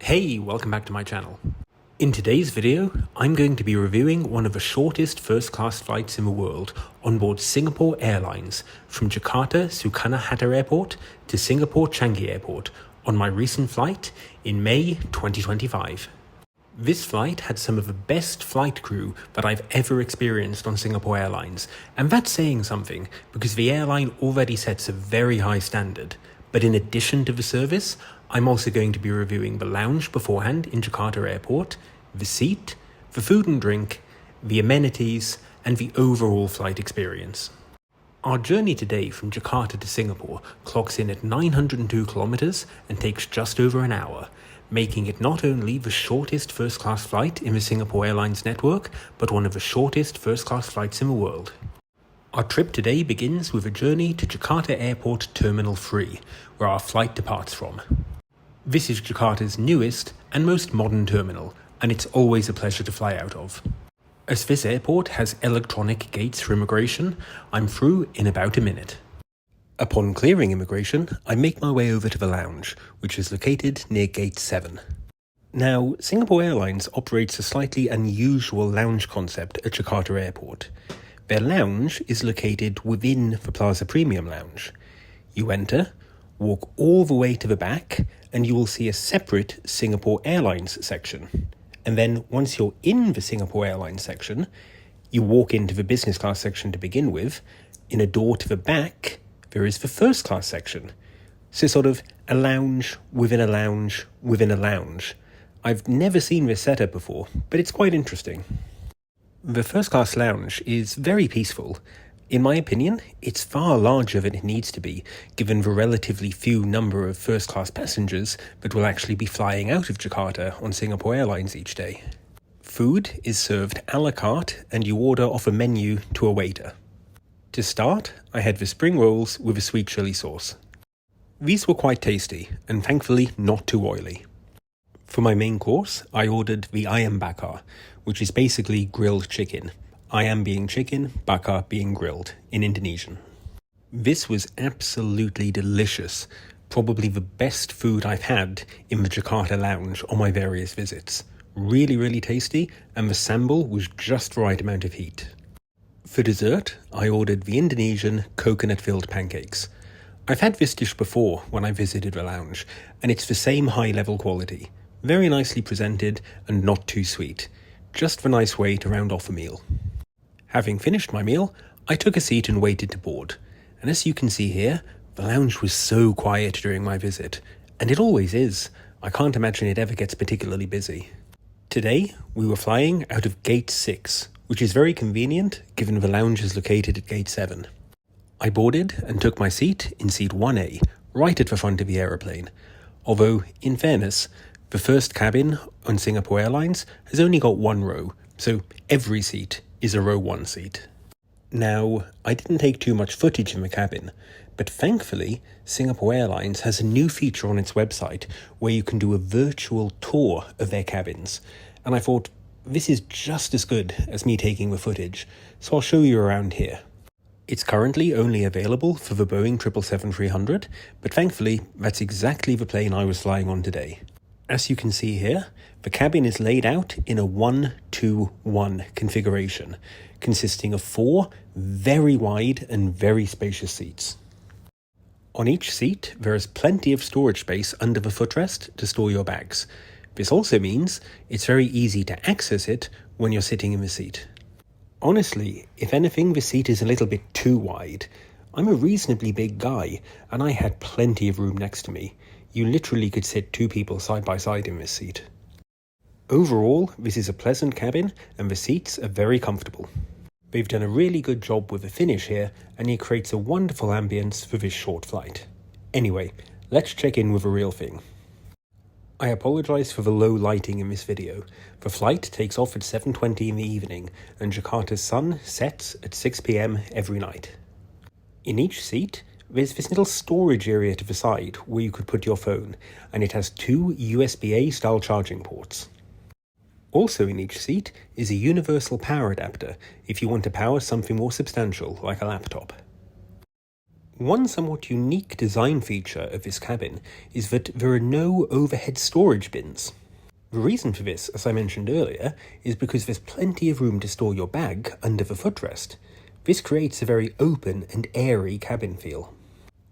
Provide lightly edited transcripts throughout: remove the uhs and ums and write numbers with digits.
Hey, welcome back to my channel. In today's video, I'm going to be reviewing one of the shortest first-class flights in the world on board Singapore Airlines from Jakarta Soekarno-Hatta Airport to Singapore Changi Airport on my recent flight in May 2025. This flight had some of the best flight crew that I've ever experienced on Singapore Airlines, and that's saying something because the airline already sets a very high standard. But in addition to the service, I'm also going to be reviewing the lounge beforehand in Jakarta Airport, the seat, the food and drink, the amenities, and the overall flight experience. Our journey today from Jakarta to Singapore clocks in at 902 kilometers and takes just over an hour, making it not only the shortest first-class flight in the Singapore Airlines network, but one of the shortest first-class flights in the world. Our trip today begins with a journey to Jakarta Airport Terminal 3, where our flight departs from. This is Jakarta's newest and most modern terminal, and it's always a pleasure to fly out of. As this airport has electronic gates for immigration, I'm through in about a minute. Upon clearing immigration, I make my way over to the lounge, which is located near Gate 7. Now, Singapore Airlines operates a slightly unusual lounge concept at Jakarta Airport. Their lounge is located within the Plaza Premium Lounge. You enter, walk all the way to the back, and you will see a separate Singapore Airlines section. And then once you're in the Singapore Airlines section, you walk into the business class section to begin with. In a door to the back, there is the first class section. So sort of a lounge within a lounge within a lounge. I've never seen this setup before, but it's quite interesting. The first class lounge is very peaceful. In my opinion, it's far larger than it needs to be, given the relatively few number of first class passengers that will actually be flying out of Jakarta on Singapore Airlines each day. Food is served a la carte, and you order off a menu to a waiter. To start, I had the spring rolls with a sweet chili sauce. These were quite tasty, and thankfully not too oily. For my main course, I ordered the ayam bakar, which is basically grilled chicken. Ayam being chicken, bakar being grilled in Indonesian. This was absolutely delicious, probably the best food I've had in the Jakarta lounge on my various visits. Really tasty, and the sambal was just the right amount of heat. For dessert, I ordered the Indonesian coconut-filled pancakes. I've had this dish before when I visited the lounge, and it's the same high-level quality. Very nicely presented and not too sweet. Just the nice way to round off a meal. Having finished my meal, I took a seat and waited to board. And as you can see here, the lounge was so quiet during my visit. And it always is. I can't imagine it ever gets particularly busy. Today, we were flying out of Gate 6, which is very convenient given the lounge is located at Gate 7. I boarded and took my seat in seat 1A, right at the front of the aeroplane. Although, in fairness, the first cabin on Singapore Airlines has only got one row, so every seat is a row 1 seat. Now, I didn't take too much footage in the cabin, but thankfully, Singapore Airlines has a new feature on its website where you can do a virtual tour of their cabins. And I thought, this is just as good as me taking the footage, so I'll show you around here. It's currently only available for the Boeing 777-300, but thankfully, that's exactly the plane I was flying on today. As you can see here, the cabin is laid out in a 1-2-1 configuration, consisting of 4 very wide and very spacious seats. On each seat, there is plenty of storage space under the footrest to store your bags. This also means it's very easy to access it when you're sitting in the seat. Honestly, if anything, the seat is a little bit too wide. I'm a reasonably big guy, and I had plenty of room next to me. You literally could sit 2 people side by side in this seat. Overall, this is a pleasant cabin, and the seats are very comfortable. They've done a really good job with the finish here, and it creates a wonderful ambience for this short flight. Anyway, let's check in with the real thing. I apologise for the low lighting in this video. The flight takes off at 7:20 in the evening, and Jakarta's sun sets at 6 PM every night. In each seat, there's this little storage area to the side where you could put your phone, and it has 2 USB-A style charging ports. Also in each seat is a universal power adapter if you want to power something more substantial like a laptop. One somewhat unique design feature of this cabin is that there are no overhead storage bins. The reason for this, as I mentioned earlier, is because there's plenty of room to store your bag under the footrest. This creates a very open and airy cabin feel.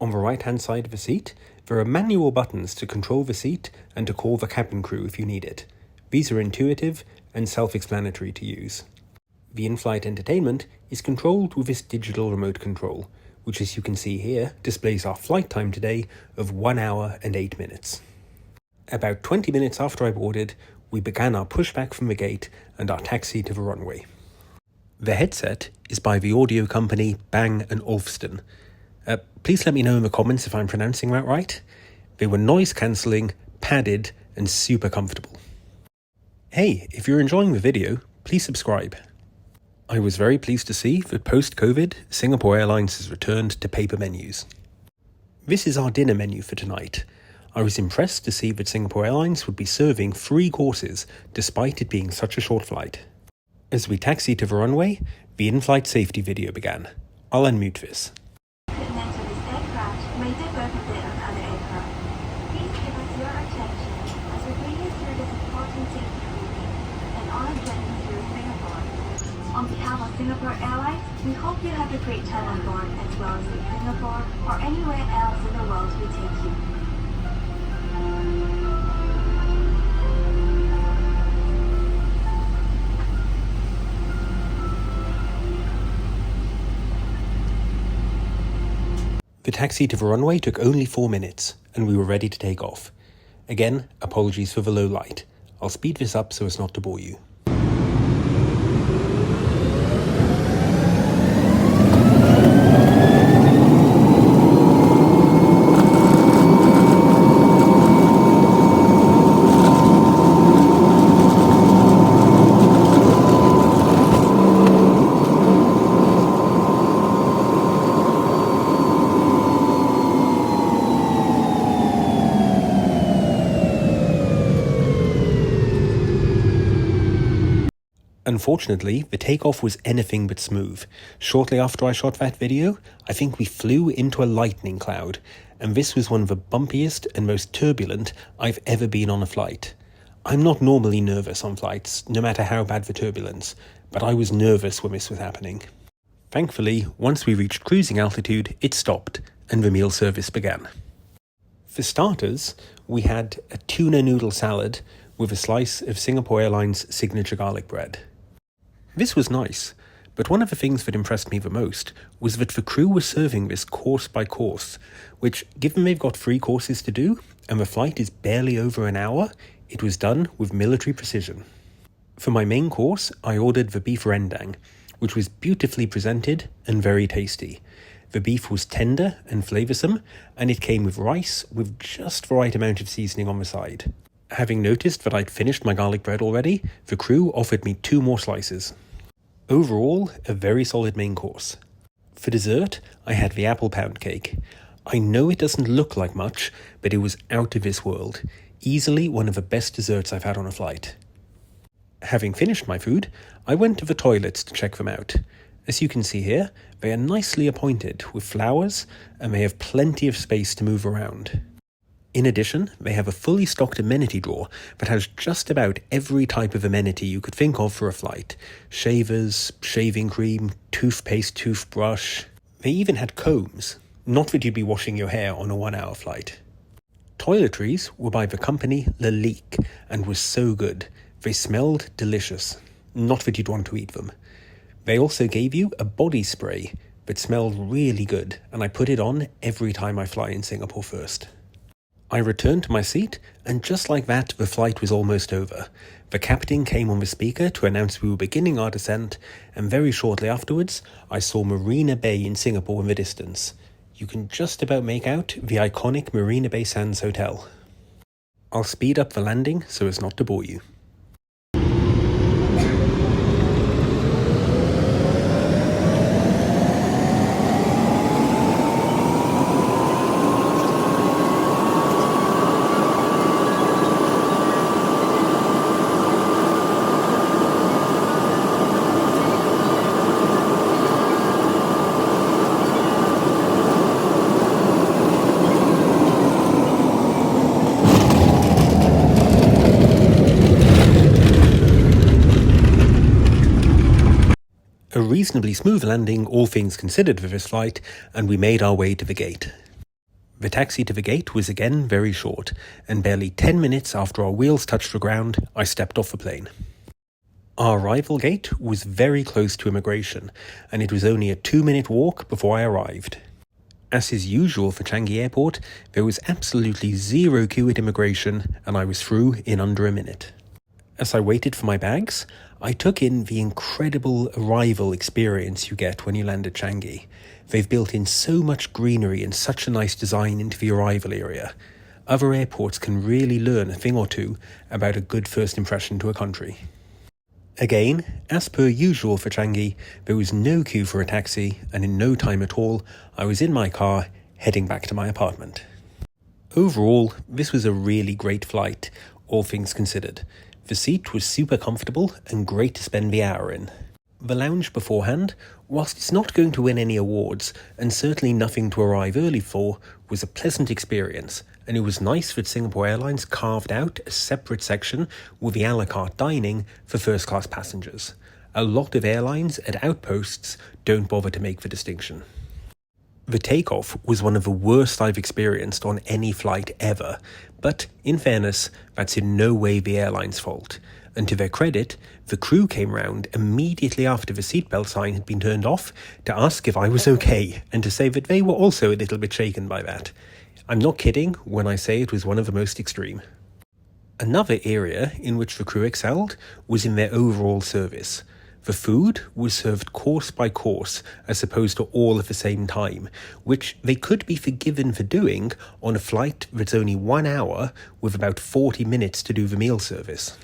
On the right-hand side of the seat, there are manual buttons to control the seat and to call the cabin crew if you need it. These are intuitive and self-explanatory to use. The in-flight entertainment is controlled with this digital remote control, which, as you can see here, displays our flight time today of 1 hour and 8 minutes. About 20 minutes after I boarded, we began our pushback from the gate and our taxi to the runway. The headset is by the audio company Bang & Olufsen. Please let me know in the comments if I'm pronouncing that right. They were noise-cancelling, padded, and super comfortable. Hey, if you're enjoying the video, please subscribe. I was very pleased to see that post-COVID, Singapore Airlines has returned to paper menus. This is our dinner menu for tonight. I was impressed to see that Singapore Airlines would be serving 3 courses despite it being such a short flight. As we taxied to the runway, the in-flight safety video began. I'll unmute this. Equipment of this aircraft may differ from that of other aircraft. Please give us your attention as we bring you through this important safety briefing and on a journey through Singapore. On behalf of Singapore Airlines, we hope you have a great time on board as well as in Singapore or anywhere else in the world we take you. The taxi to the runway took only 4 minutes, and we were ready to take off. Again, apologies for the low light. I'll speed this up so as not to bore you. Unfortunately, the takeoff was anything but smooth. Shortly after I shot that video, I think we flew into a lightning cloud, and this was one of the bumpiest and most turbulent I've ever been on a flight. I'm not normally nervous on flights, no matter how bad the turbulence, but I was nervous when this was happening. Thankfully, once we reached cruising altitude, it stopped, and the meal service began. For starters, we had a tuna noodle salad with a slice of Singapore Airlines signature garlic bread. This was nice, but one of the things that impressed me the most was that the crew was serving this course by course, which, given they've got 3 courses to do, and the flight is barely over an hour, it was done with military precision. For my main course, I ordered the beef rendang, which was beautifully presented and very tasty. The beef was tender and flavoursome, and it came with rice with just the right amount of seasoning on the side. Having noticed that I'd finished my garlic bread already, the crew offered me 2 more slices. Overall, a very solid main course. For dessert, I had the apple pound cake. I know it doesn't look like much, but it was out of this world. Easily one of the best desserts I've had on a flight. Having finished my food, I went to the toilets to check them out. As you can see here, they are nicely appointed with flowers, and they have plenty of space to move around. In addition, they have a fully stocked amenity drawer that has just about every type of amenity you could think of for a flight. Shavers, shaving cream, toothpaste, toothbrush. They even had combs. Not that you'd be washing your hair on a 1-hour flight. Toiletries were by the company Lalique and was so good. They smelled delicious. Not that you'd want to eat them. They also gave you a body spray that smelled really good, and I put it on every time I fly in Singapore first. I returned to my seat, and just like that, the flight was almost over. The captain came on the speaker to announce we were beginning our descent, and very shortly afterwards, I saw Marina Bay in Singapore in the distance. You can just about make out the iconic Marina Bay Sands Hotel. I'll speed up the landing so as not to bore you. reasonably smooth landing, all things considered, for this flight, and we made our way to the gate. The taxi to the gate was again very short, and barely 10 minutes after our wheels touched the ground, I stepped off the plane. Our arrival gate was very close to immigration, and it was only a 2-minute walk before I arrived. As is usual for Changi Airport, there was absolutely zero queue at immigration, and I was through in under a minute. As I waited for my bags, I took in the incredible arrival experience you get when you land at Changi. They've built in so much greenery and such a nice design into the arrival area. Other airports can really learn a thing or two about a good first impression to a country. Again, as per usual for Changi, there was no queue for a taxi, and in no time at all, I was in my car, heading back to my apartment. Overall, this was a really great flight, all things considered. The seat was super comfortable and great to spend the hour in. The lounge beforehand, whilst it's not going to win any awards, and certainly nothing to arrive early for, was a pleasant experience, and it was nice that Singapore Airlines carved out a separate section with the a la carte dining for first-class passengers. A lot of airlines at outposts don't bother to make the distinction. The takeoff was one of the worst I've experienced on any flight ever, but in fairness, that's in no way the airline's fault. And to their credit, the crew came round immediately after the seatbelt sign had been turned off to ask if I was okay, and to say that they were also a little bit shaken by that. I'm not kidding when I say it was one of the most extreme. Another area in which the crew excelled was in their overall service. The food was served course by course, as opposed to all at the same time, which they could be forgiven for doing on a flight that's only 1 hour with about 40 minutes to do the meal service.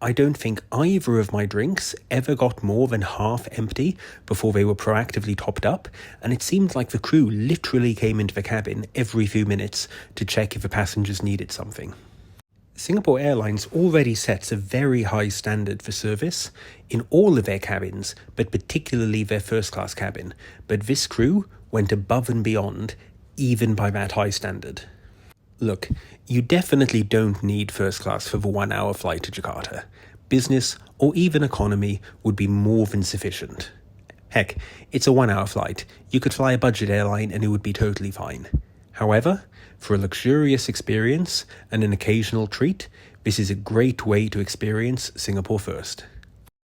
I don't think either of my drinks ever got more than half empty before they were proactively topped up, and it seemed like the crew literally came into the cabin every few minutes to check if the passengers needed something. Singapore Airlines already sets a very high standard for service in all of their cabins, but particularly their first-class cabin, but this crew went above and beyond, even by that high standard. Look, you definitely don't need first class for the 1 hour flight to Jakarta. Business, or even economy, would be more than sufficient. Heck, it's a 1 hour flight. You could fly a budget airline and it would be totally fine. However, for a luxurious experience and an occasional treat, this is a great way to experience Singapore first.